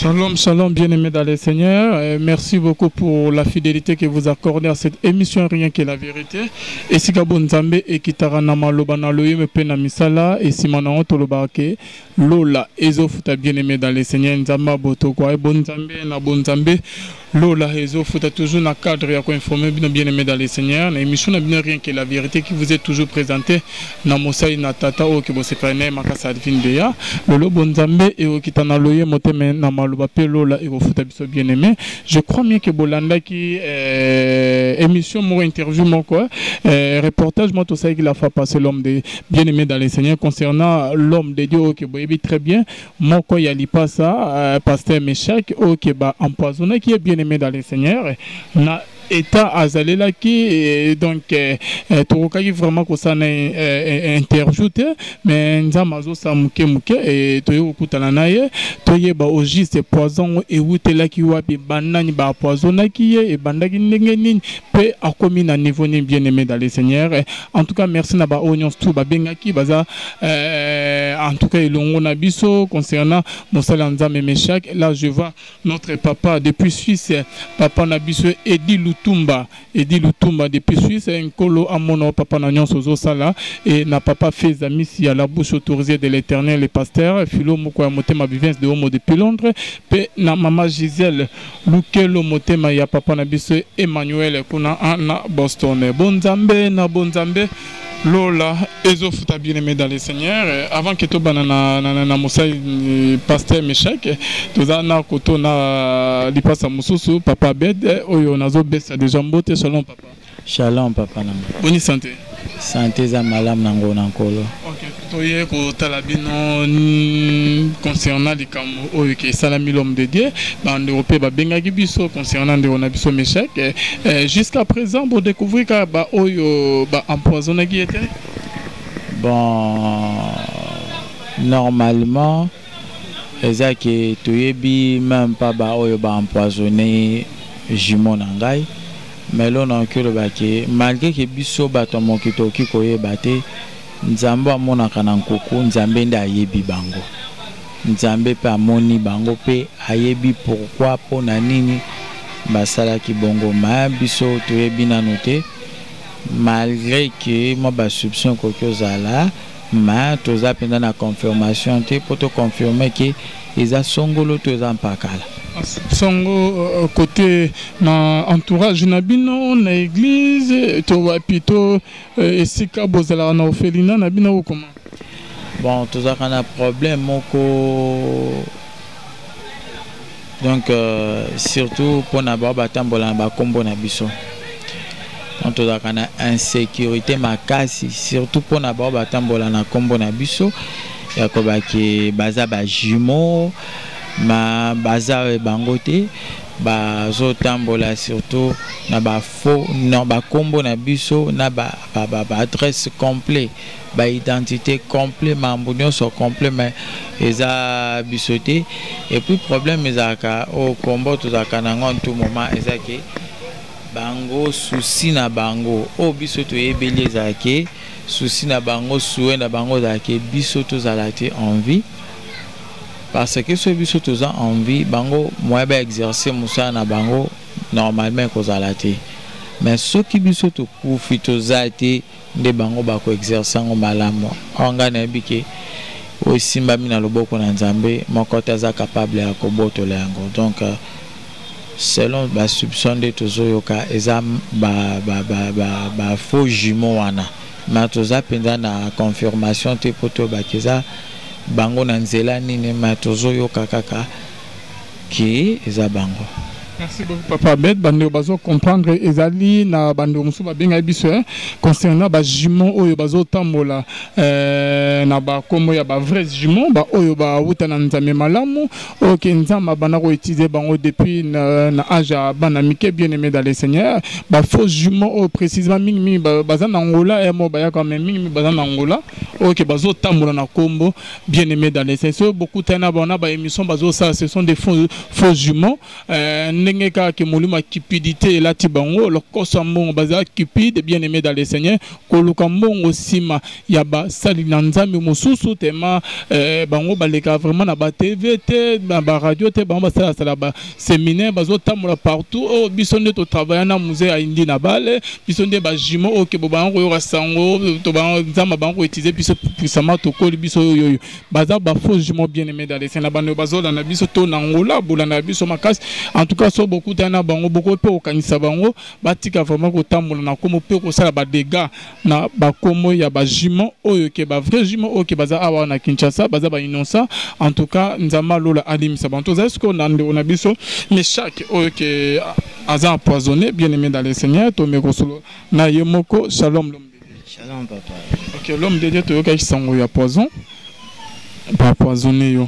Shalom, shalom, bien-aimés dans le Seigneur. Merci beaucoup pour la fidélité que vous accordez à cette émission Rien que la vérité. Et si Gabon Nzambe et Kitarana Malobana Loye Pena Misala et Simana Otolobake Lola Ezofuta bien-aimés dans le Seigneur Nzamba Botokwa et Bon Nzambe na Bon Nzambe Lola Ezofuta toujours dans le cadre à informer bien-aimés dans le Seigneur. L'émission n'a bien Rien que la vérité qui vous est toujours présentée na Mosai na Tata o ki bose prene makasa Deya Lolo Bon Nzambe et o Kitana Loye Moteme na bien-aimé. Je crois bien que Bolanda qui émission, mon interview, mon quoi, reportage, moi tout ça qu'il a fait passer l'homme de bien-aimé dans les Seigneurs concernant l'homme de Dieu qui est très bien. Moi quoi il y a pas ça, pasteur Meshach, qui est empoisonné, qui est bien-aimé dans les Seigneurs. État azalela qui donc qui vraiment que ça n'est interjouté mais nzamazo sa muke et toyo kutana naye toye ba oji c'est poison et wutela ki wapi banani ba poison qui et bandaki ndengeni pe akomi na niveau ni bien-aimé dans les Seigneurs. En tout cas merci na ba onions tout ba bengaki baza en tout cas ilongo na biso concernant Mosala Nzambe Meshach. Là je vois notre papa depuis Suisse, papa na biso Edi Lutumba depuis Suisse, un colo à mon papa Nagnon Sozo Sala et na papa fait amis si à la bouche autorisée de l'Éternel, les pasteurs, Philo Moko Motema Vivens de Homo depuis Londres, pe na maman Gisèle Lukelo Motema ya papa Nabiso Emmanuel kuna na Boston. Bonzambe na Bonzambe Lola Ezofuta bien-aimé dans les Seigneurs. Avant que tu banana na Mosai pasteur Meshach, tu as na koto na lipasa mususu papa bed oyo nazo besa de jambote. Shalom papa. Shalom papa nanga. Bonne santé. Santé za malam nango nankolo. OK. Toye ko talabino concernant les camo oyo ke salami l'homme de Dieu, bande européen ba bengaki biso concernant de on a biso Meshach. Jusqu'à présent pour découvrir ka ba oyo ba empoisonné qui était. Bon normalement eza que toyebi même pas ba oyo ba empoisonné jumeau nangai. Mais là on a que le baké malgré que biso bato mokito ki koyeba te Nzambe amonaka na nkoko Nzambe nda ayebi bango Nzambe pe amoni bango pe ayebi pourquoi pona nini basalaki bongo ma biso toyebi nanu te malgré que moi ba soupçon kokozala ma toza penda na confirmation te poto confirmer que eza songolo toza mpakala songo côté na entourage na bino na église to wapito esika bozala na ofelina na bino comment. Bon toza kana problème moko donc surtout pour na ba batambola ba kombo na biso on toza kana insécurité makasi surtout pour na ba batambola na kombo na biso ya ko ba ke baza ba jumeau ma baza bangote bazo tambola surtout na ba faux non ba kombo na biso na ba adresse complet ba identité complet mambunyo so complet mais eza bisoté et puis problème ezaka au kombo to zakana ngon tout moment ezake bango souci na bango o biso to ebeli ezake souci na bango souhait na bango zake biso to zalate envie. Parce que ce biso tous a envie bango moi ba exercer musa na bango normalement kozalate mais ceux qui biso to profite zate de bango ba ko exercer ngo malamo onga na bike o simba mina loboko na Nzambe mokota za capable ya kobotola yango donc selon ba soupçon de tozoyoka eza ba faux jumeau wana mais toza penda na confirmation te poto ba keza bango na nzela nini matozo yo kakaka ki eza bango. Merci beaucoup papa Bet bando bazo comprendre ezali na bando musu ba benga biso concernant ba jumeau oyo bazo tambola na ba komo ya ba vrai jumeau ba oyo ba wuta na Nzambe malamu OK Nzamba bana ko utiliser bango depuis na âge bana mike bien-aimé dans les Seigneurs ba faux jumeau précisément mingi baza na Angola et mo ba ya quand même mingi baza na Angola OK bazo tambola na kombo bien-aimé dans les Seigneurs beaucoup tena bana ba émission bazo ça ce sont des faux jumeaux ndenge ka ke molimo cupidité la tibango le kosa mbongo baza cupide bien aimé dans le Seigneur koluka mbongo sima ya ba sali na nzambe mosusu tema bango baleka vraiment na ba TV te na ba radio te bango basala sala ba séminaire bazo tamola partout oh biso nde to travailler na musée a indi na bale biso nde ba jimo o ke bo bango yo sango to bango nzamba bango utiliser biso puissamment to koli biso yo baza ba faux jimo bien aimé dans le Seigneur bando bazo na biso to na ngola bola na biso makasi en tout cas so beaucoup tana bango beaucoup pe okanisa bango batika vraiment ko tamola na komo pe ko sala ba dégâts na ba komo ya ba jimo oyo ke ba vrai jimo o ke baza awa na Kinshasa baza ba innocent en tout cas nzama lola alimisa banto za ce qu'on a on a biso mais chaque oyo ke aza empoisonné bien aimé dans le Seigneur to me kosolo na yemoko shalom l'homme de Dieu. Shalom papa. OK l'homme de Dieu to yoka kisango ya poison ba poisonné yo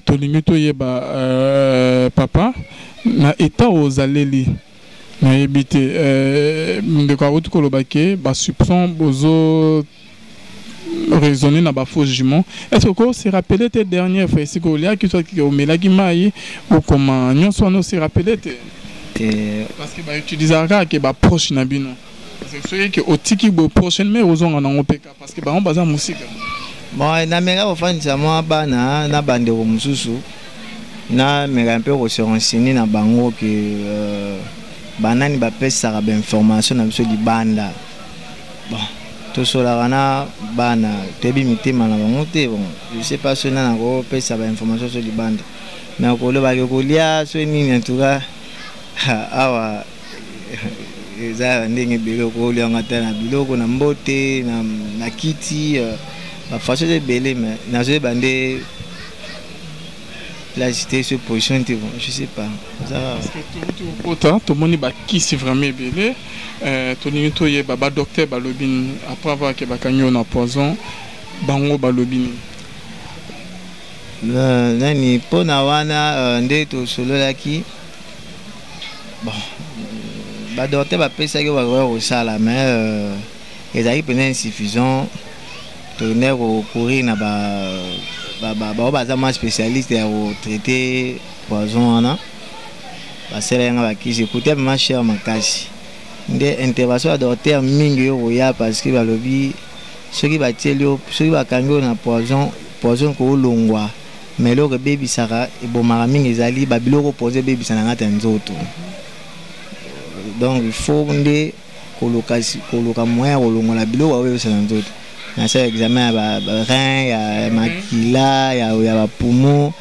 to limito yeba papa na état aux aleli na yebite ndeko aruti kolobake ba soupçon bozo raisonner na ba faux juments. Est-ce que se rappeler tes dernières fois c'est que il y a qui soit qui au melaki mai ou comment nyonso no se rappeler parce que ba utilisera que ba proche na bino parce que ceux qui otiki bo prochaine mais ozonga na ngopeka parce que ba on baza musika bon na mega ofanisa moi bana na bande ko mususu na mega un peu ko se renseigner na bango que banani ba pesa ba information na biso di banda bon to solarana bana tebi mitima na bango te bon je sais pas ce na ko pesa ba information sur di banda mais ko le ba ko lia so nini en tout cas awa eza ndenge belo ko lia ngata na biloko na mbote na kiti ba façon de belé mais na zo bande la cité sur position je sais pas parce que tout le monde ba qui c'est vraiment belé to ni to ye baba docteur balobini après avoir que bakanyo na poison bango balobini nani pona wana nde to sololaki bon ba docteur ba pesa que ba ko sala mais ezali pena insuffisant tourner au courir na ba ma spécialiste à traiter poison ana ba selenga ba ki écouter ma cher makasi nde intervention à docteur mingi yo ya parce que ba lobi ceux ba tielio ceux ba kango na poison ko longwa mais le baby sara e bomara mingi ezali ba biloko poser baby sana ngata nzoto donc il faut nde koloka moyen kolonga la biloko baby sana nzoto na ça examen ba rein ya makila ya ba poumon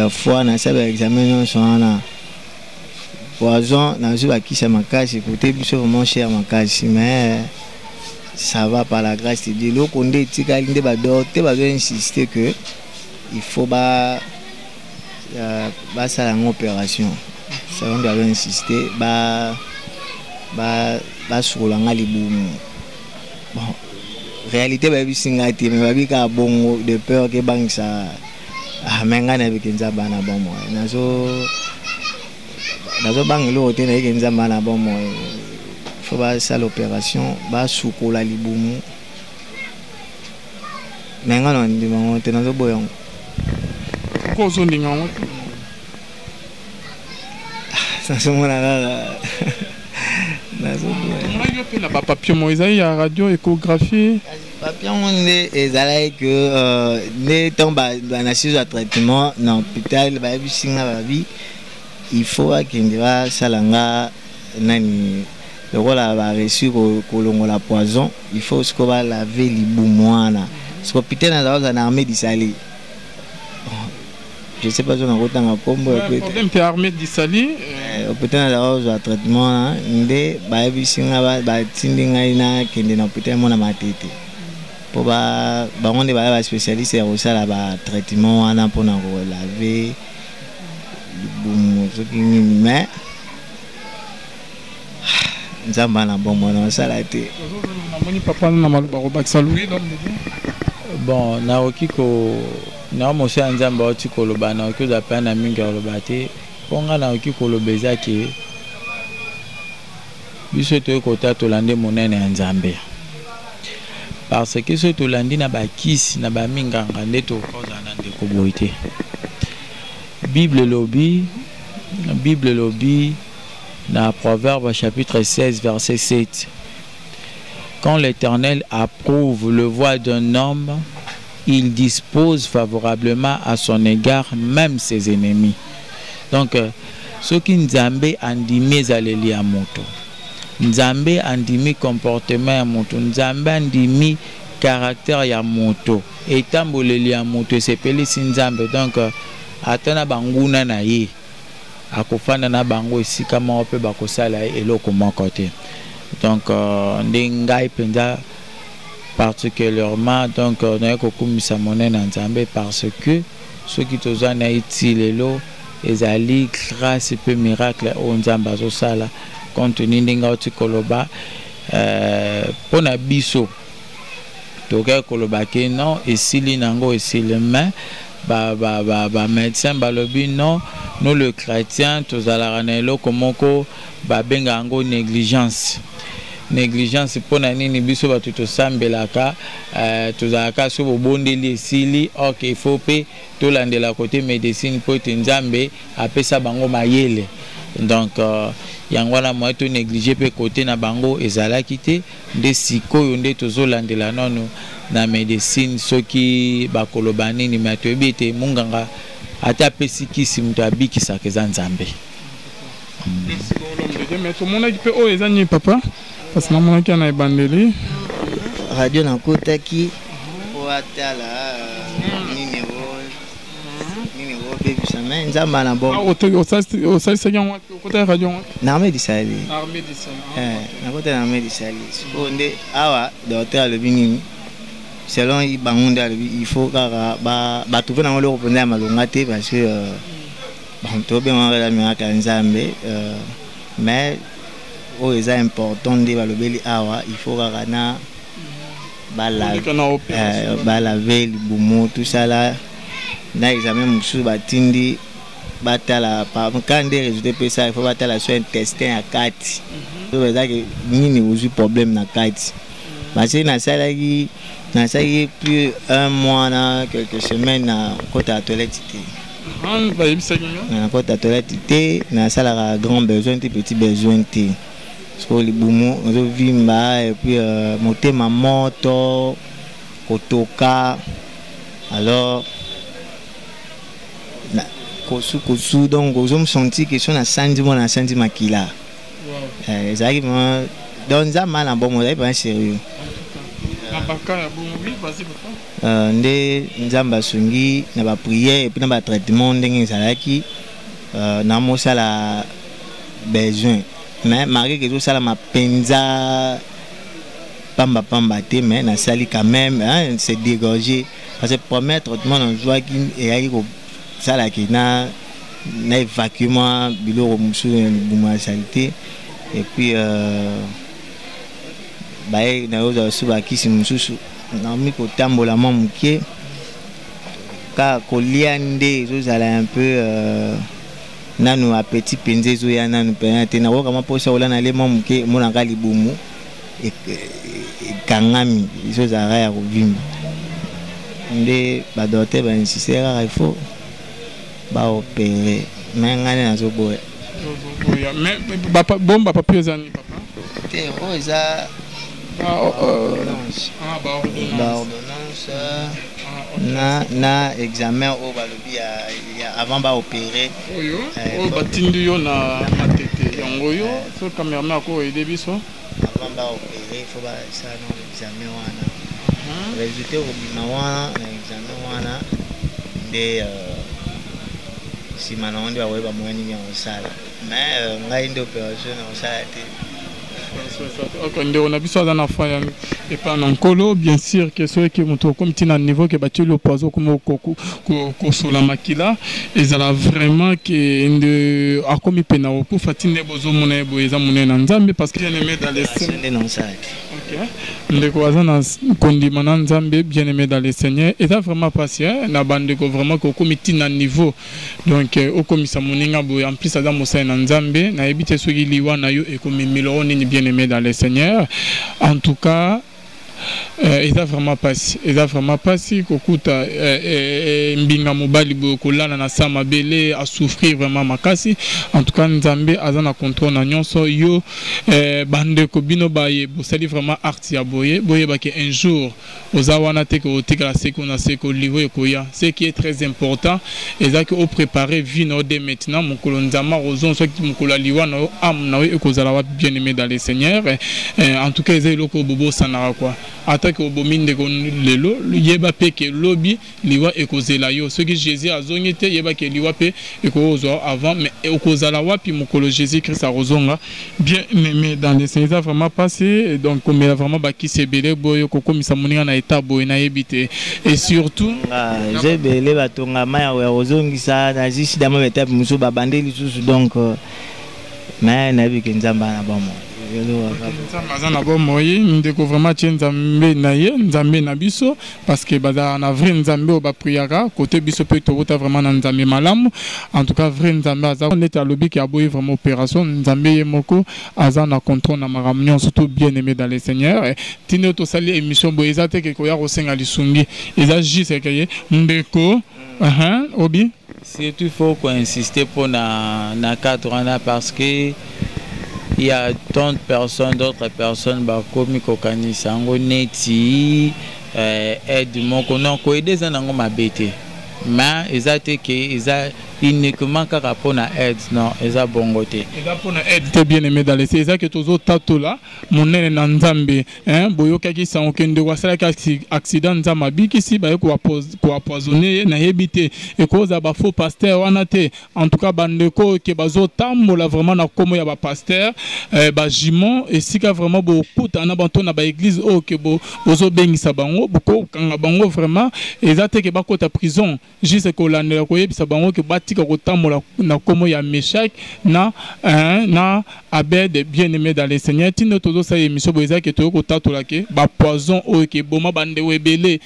foie na ça examen non sona poison na zo ba kisa makasi côté biso vraiment cher makasi mais ça va par la grâce de Dieu loko ndé tikali ndé ba docteur ba insister que il faut ba ça une opération ça on doit insister ba sur la ngalibumu bon réalité ba bisinga te mais ba bika bongo de peur que bang ça menga na bikenza bana bomo nazo bang lo te na bikenza bana bomo faut ba ça l'opération ba sukola libumu menga no ndi mo te nazo boyong ko zo ndinga mo ça se mona la nazo na ba papier mo ezali ya radio échographie papier on ezala que ne tomba na sur traitement na hôpital ba bisinga ba bi il faut akindira salanga nani le rôle a reçu kolongola poison il faut ce qu'on va laver libumwana ce que peut-être dans la armée d'Isali je sais pas si on a autant à combo problème de armée d'Isali peut-être dans un traitement ndé ba bisinga ba tindinga ina kende na peut-être mona matete pour ba on est ba spécialiste au ça ba traitement wana pour na laver libumu mais nzamba na bombo na sala te namoni papa na maluba ko bakisa lui bon na okiko na mo se nzamba oti ko loba na okiko za pana mingi ko loba te ponga na okiko lobeza ke biso to ko ta to lande monene ya nzambe parce que ce to landi na ba kisi na ba minga ngande to ko za na ndeko boite bible lobi La Bible lobby dans Proverbe chapitre 16 verset 7. Quand l'Éternel approuve le voie d'un homme, il dispose favorablement à son égard même ses ennemis. Donc ce qui Nzambe andimi zaleli ya moto, Nzambe andimi comportement ya moto, Nzambe andimi caractère ya moto, etamboleli ya moto sepeli si Nzambe. Donc atana banguna na ye akofanda na bango esika moko pe bakosala eloko moko te. Donc ndengai penza particulièrement donc na kokumisa monene Nzambe parce que ceux qui toza na itilelo ezali grâce pe miracle o Nzambe azosala compte tenu ndinga oti koloba pona biso toke koloba ke non esili nango esili mais ba médecin balobi non nous le chrétien tozala na eloko moko ba benga ngo négligence pona nini biso ba tosambelaka tozalaka so bondeli esili ok il faut pe tolandela côté médecine po Nzambe apesa bango mayele. Donc yango wana moi to négliger pe côté na bango ezalaki te nde sikoyo nde tozolandela nono na médecine soki bakoloba nini mais toyebi te munganga ata apesi kisi mutu abikisaka eza Nzambe. Mais tout le monde a dit oh les amis papa parce que maman qui en a bandeli radio na kotaki o atala numéro baby sama Nzamba na bon au ça c'est bien côté radio na armée du Sahel na côté na armée du Sahel onde awa docteur le bini selon bangonda il faut kaka ba trouver na le répondre malonga te parce que bon to bien on la miracle Nzambe mais oh c'est important de balobeli awa il faut kana balaver le boumou tout ça là na examen musu batindi batala pa quand des résultats pe ça il faut batala sur intestin à 4 donc ça que nini ozu problème na 4 parce que na ça là qui na ça qui plus un mois na quelques semaines na côté à toilette na côté à toilette na ça là grand besoin petit besoin sur les boumou on vimba et puis motema moto kotoka alors kosu donc je me senti que son senti makila exactement donc ça mal en bon mot pas sérieux nde Nzamba sungi na ba prière et puis na ba traitement ndenge ezalaki na mosala besoin mais malgré que tout ça ma penza pamba te mais na sali quand même c'est dégorgé parce que premier traitement on joie qui et ça là qui na évacuement bilo musu buma salité et puis bae na oza suba kisi mususu na mi ko tambola mamuke ka kolia nde zozala un peu nanu appétit penze zo ya nanu penate na ko kama posa ola na le mamuke mona ka libumu e kangami zozala ya kovimba nde ba docteur ba insister il faut ba opérer mais ngane na zo boya mais papa bomba papier zani papa te o eza ordonnance na examen au balobi ya avant ba opérer oyo batindi yo na matete yango yo so cameraman ko aider biso avant ba opérer faut ba ça non examen wana résultat au bima wana na examen wana de si maintenant on doit avoir moyen ni en salle mais ngai ndo opération en salle on a vu ça dans la fin et pas en colo bien sûr que ceux qui vont comme tina niveau que battu le poison comme sur la makila et ça là vraiment que a comme pena pour fatine bozo mona boeza mona na Nzambe parce que bien aimé dans les OK ndeko azana kondima na Nzambe bien aimé dans les seigneurs et ça vraiment patient na bande ko vraiment ko comme tina niveau donc au komisa moninga boy en plus ça dans mosa na Nzambe na ebite soki liwa na yo et comme miloro ni bien aimé dans les seigneurs en tout cas eza vraiment passé kokuta mbinga mobali bokolana na sama bele a souffrir vraiment makasi. En tout cas Nzambe azana contrôle na nyonso yo bande ko bino baye bosali vraiment art ya boye ba ke un jour ozawana te ko tika seko na seko livo ekoya. Ce qui est très important eza que au préparer vino dès maintenant mokolo nzama ozon so ki mokolo liwana am na ekozala wa bien aimé dans les seigneurs. En tout cas eza loko bobo sanara quoi. Attaque au bominde ko lelo yeba pe ke lobby liwa ekozela yo. Ce que Jésus a zongite yeba ke liwa pe ekozo avant mais ekozala wapi mokolo Jésus Christ a rozonga bien aimé dans les seigneurs vraiment passé donc comme il a vraiment baki sebele boyo koko misamoninga na état boy na yebite et surtout j'ai belé batonga maya wa rozongisa na jisi dama étape muso babande lisusu donc mais na bi kenzamba na bamo Mazana bon moyi ndeko vraiment Nzambe na ye Nzambe na biso parce que baza na vrai Nzambe o ba priara côté biso pe to vraiment na Nzambe malamu en tout cas vrai Nzambe aza on est à lobby qui a boyi vraiment opération Nzambe yemoko aza na contrôle na maramnion surtout bien aimé dans les seigneurs tino to sali émission boyeza te ke ko ya ko senga lisungi eza juste que ndeko obi surtout il faut qu'on insister pour na cadre parce que il y a tant de personnes, d'autres personnes, comme Kokani Sango, Neti, aide mon qu'on ko aider ça nango mabete. Mais ils a été que ils a uniquement qu'à rapport à aide non, ils a bon côté. Ils a pour aide t'es bien aimé dans les c'est ça que toujours tato là mon nene na Nzambe boyo kaki sa okende wasala ka accident Nzamba biki si ba ko empoisonner na yebite et cause ba faux pasteur wana te en tout cas bandeko ke bazo tambola vraiment na komo ya ba pasteur ba jimon et sika vraiment bokuta na banto na ba église o ke bozo bengisa bango boko kanga bango vraiment ezate ke bakota prison juste ko landela ko yebisa bango ke batika ko tambola na komo ya Meshach na Abed bien aimé dans les seigneurs tino tozo sa émission boza ke to ko tatola ke ba poison o ke boma bande webele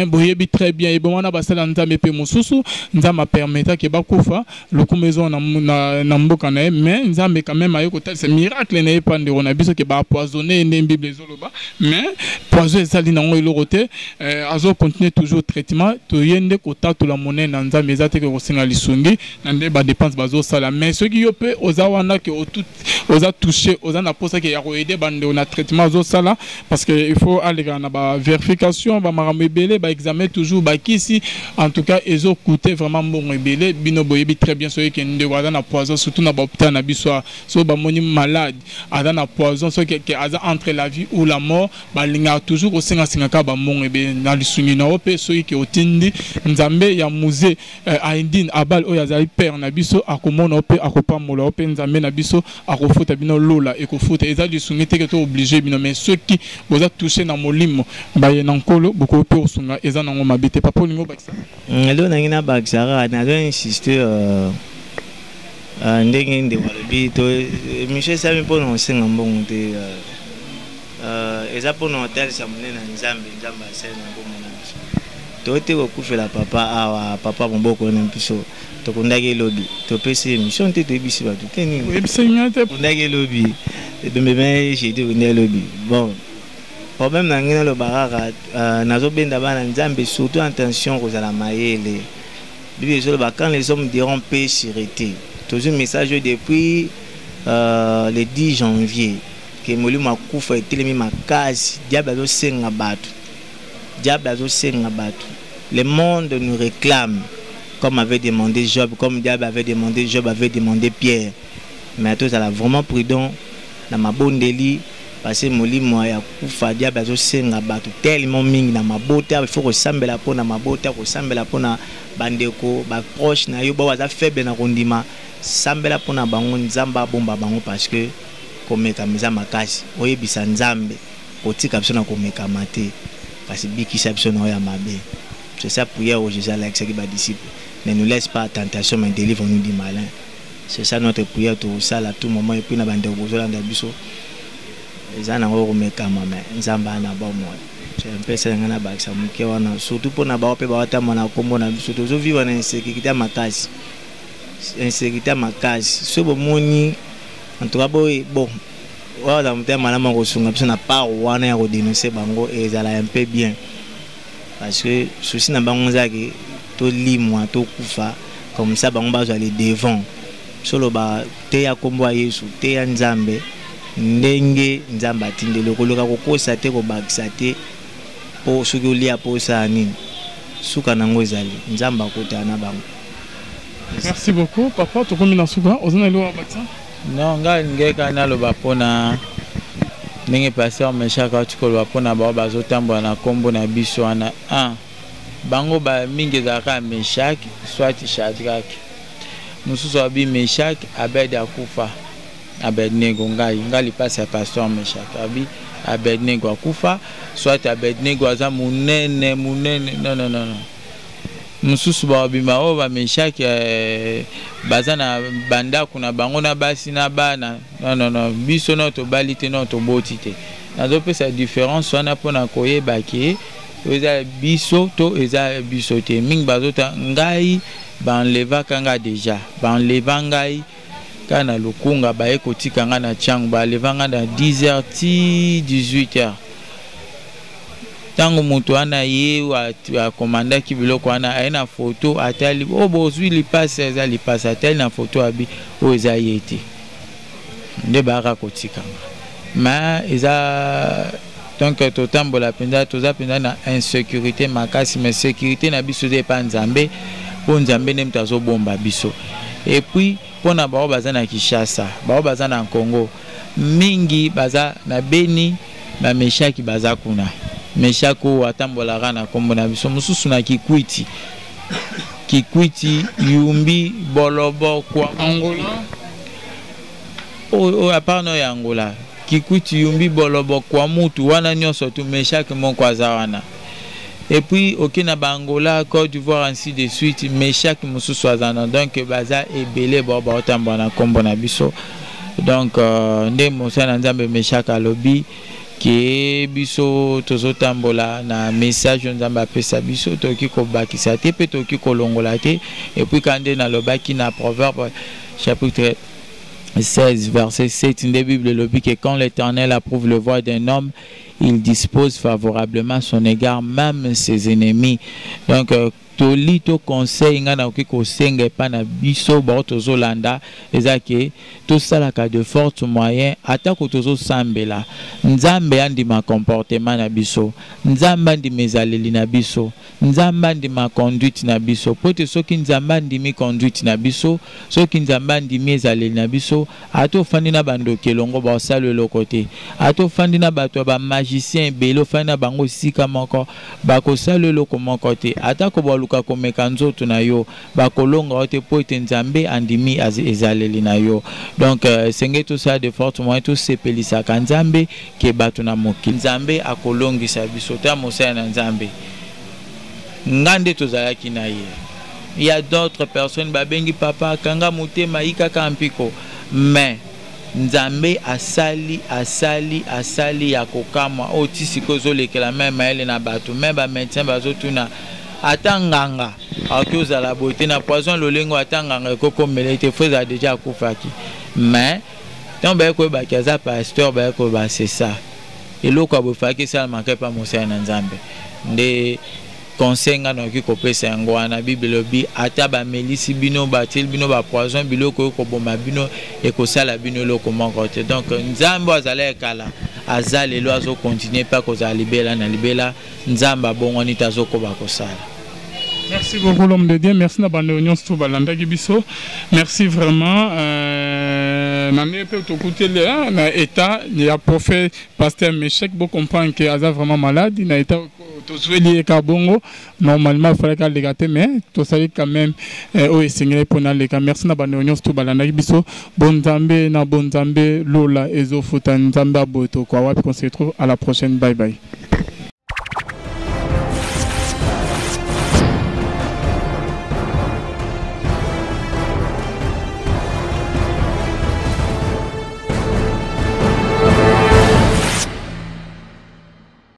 boyebi très bien et bon na basala Nzambe pe mosusu Nzamba permettra ke bakufa lokumezo na mboka na mais Nzambe quand même ayo ko tel c'est miracle na epande on a biso ke ba poisonner ne bible zoloba mais poison sali na ngo ilorote azo continuer toujours traitement to yende ko tatola monnaie na Nzambe ezate ke ko singa lisungi na nde ba dépense bazo sala mais ceux qui yo pe ozawana ke oza touché oza na posa ke ya ko aider bande on a traitement azo sala parce que il faut aller na ba vérification ba maramebele ba examen toujours ba kisi en tout cas ezo coûter vraiment bon ebele bino boyebi très bien so ke nde waza na poison surtout na ba hôpital na biso so ba moni malade ada na poison so ke aza entre la vie ou la mort ba linga toujours au singa ka ba mon ebe na lisungi na ope so ke otindi Nzambe ya musée aindine abal o ya zali père na biso akomona ope akopamola ope Nzambe na biso akofuta bino lola ekofuta eza lisungi te ke to obligé bino mais ceux qui boza touché na molimo ba ye na nkolo boko pe osunga eza nango mabete papa lingo bakisa lo na ngina bakisa na zo insister ndenge nde walobi to monsieur sami po no senga mbongo te eza po no hotel sa monena Nzambe asena mbongo na biso to te ko kufela papa awa papa mboko na biso to kundage lobby to pesi mission te bisi ba tout ni ebisenya te kundage lobby de me j'ai dit kundage lobby bon problème na ngina lo baraka nazo benda bana Nzambe surtout attention aux la mayele bibi zo ba quand les hommes diront paix sûreté toujours message depuis le 10 janvier que molimo akufa etelemi makasi diable azo senga batu le monde nous réclame comme avait demandé Job, comme diable avait demandé Job, avait demandé Pierre. Mais tout ça là vraiment prudent dans ma bonne délit parce que molimo ya kufa diable azo senga batu tellement mingi na mabota il faut resembler pour na mabota resembler pour na bandeko ba proche na yo ba waza faible na kondima sambela pour na bango Nzamba bomba bango parce que komeka miza makasi oyebisa Nzambe otika biso na komeka mate parce que bikisa biso na ya mabe. C'est ça prière au Jésus avec ses disciples. Ne nous laisse pas tentation mais délivre-nous du malin. C'est ça notre prière tout ça à tout moment et puis na bande bozola na biso. Ezana ngo komeka mama Nzamba na ba moi. C'est un peu ça ngana ba ça muke wana surtout pour na ba pe ba wata mona kombo na biso to zo vivre na insécurité makasi. Insécurité makasi. So bomoni en tout cas bon voilà monter malama ko sunga biso na part wana ya ko dénoncer bango et ça un peu bien parce que souci na bango zaki to limwa to kufa comme ça bango bazo aller devant solo ba te ya kombo Yesu te ya Nzambe ndenge Nzamba tindele ko loka ko kosa te ko bakisa te po soki olia po sa nini suka nango ezali Nzamba kotana bango. Merci beaucoup papa to komi na suka ozana lo bakisa non nga ngeka na lo bapona ndenge passer meshaka tukolo bapona ba bazotambola na kombo na biso ana bango ba mingi zaka Meshak soit Shadrach mususu abi Meshak Abed akufa Abednego ngali passe à pasteur Meshak abi Abednego akufa soit Abednego aza munene non mususu ba bima o ba Meshak bazana banda kuna bango na basi na bana non biso no to balite no to botite nazo pesa différence wana pona koyeba ke eza biso to eza biso te mingi bazota ngai banleva kanga déjà banleva ngai kana lukunga baye kotika nga na changu baleva nga na 10h ti 18h tango mutu ana ye wa komanda ki biloko ana aina photo atali bozwi lipasa eza lipasa atali na photo abi o eza yete nde baka kotika ma eza donc totambola penza toza penza na insécurité makasi mais sécurité na biso ze pa Nzambe po Nzambe ne mtazo bomba biso et puis pona bao baza na Kinshasa bao baza na Congo mingi baza na Beni ba Meshaki baza kuna Meshako atambola na kombo na biso mususu na Kikwiti Yumbi Bolobo kwa Angola o apano ya Angola Kikwiti Yumbi Bolobo kwa mutu wana nyonso tu Meshaki moko azawana et puis okina Bangola Côte d'Ivoire ainsi de suite Meshaki mususu azana donc baza ebele boba otambola na kombo na biso donc nde mosana Nzambe Meshaki alobi ke biso tozotambola na message Nzambe apesa biso toki ko bakisa te pe toki ko longola te et puis kande na lobaki na Proverbe chapitre 16 verset 7 in la Bible le dit que quand l'Éternel approuve le voie d'un homme il dispose favorablement son égard même ses ennemis donc toli to conseil ngana okiko senga pa na biso ba tozolanda ezake to salaka de forts moyens atako tozo sambela Nzambe andima comportement na biso Nzambe andima ezaleli na biso Nzambe andima conduite na biso pote soki Nzambe andimi conduite na biso soki Nzambe andimi ezaleli na biso ato fandi na bando kelongo ba salo lokote ato fandi na bato ba magicien belo fandi na bango sika moko ba ko salo lokomoko te atako luka komeka nzoto na yo bakolonga ote po ete Nzambe andimi ezaleli na yo donc senge tout ça de forte moyen tout sepelisa ka Nzambe ke bato na mokili Nzambe akolongisa biso ta mosala na Nzambe ngande tozalaki na ye il y a d'autres personnes babengi papa kanga motema ikaka mpiko mais Nzambe asali ya kokama otisi kozolekela même maele na bato même ba médecin bazotuna atanganga akoza la beauté na poison lolengo atanganga koko melete feza déjà kufaki mais tant ba ko ba kaza pasteur ba ko ba c'est ça et loko abofaki ça manquait pas mosala na Nzambe nde konsenga no ki kopesa yango wana Bible bi ata ba melisi bino batil bino ba poison biloko ko bomba bino e ko sala bino loko moko te donc Nzambe azala kala azali lo azo continuer pas ko za libela na libela Nzamba bongoni tazoko ba ko sala. Merci beaucoup l'homme de Dieu, merci na bande union tout balanda gibiso. Merci vraiment na nepe to côté là na état il a prophète pasteur Meshak bo comprendre que aza vraiment malade, na état to soueli ka bongo normalement il fallait qu'elle gâter mais to sali quand même au esengele pona les cas. Merci na bande union tout balanda gibiso. Bon Nzambe lola ezo futa Nzamba boto kwa wapi qu'on se retrouve à la prochaine, bye bye.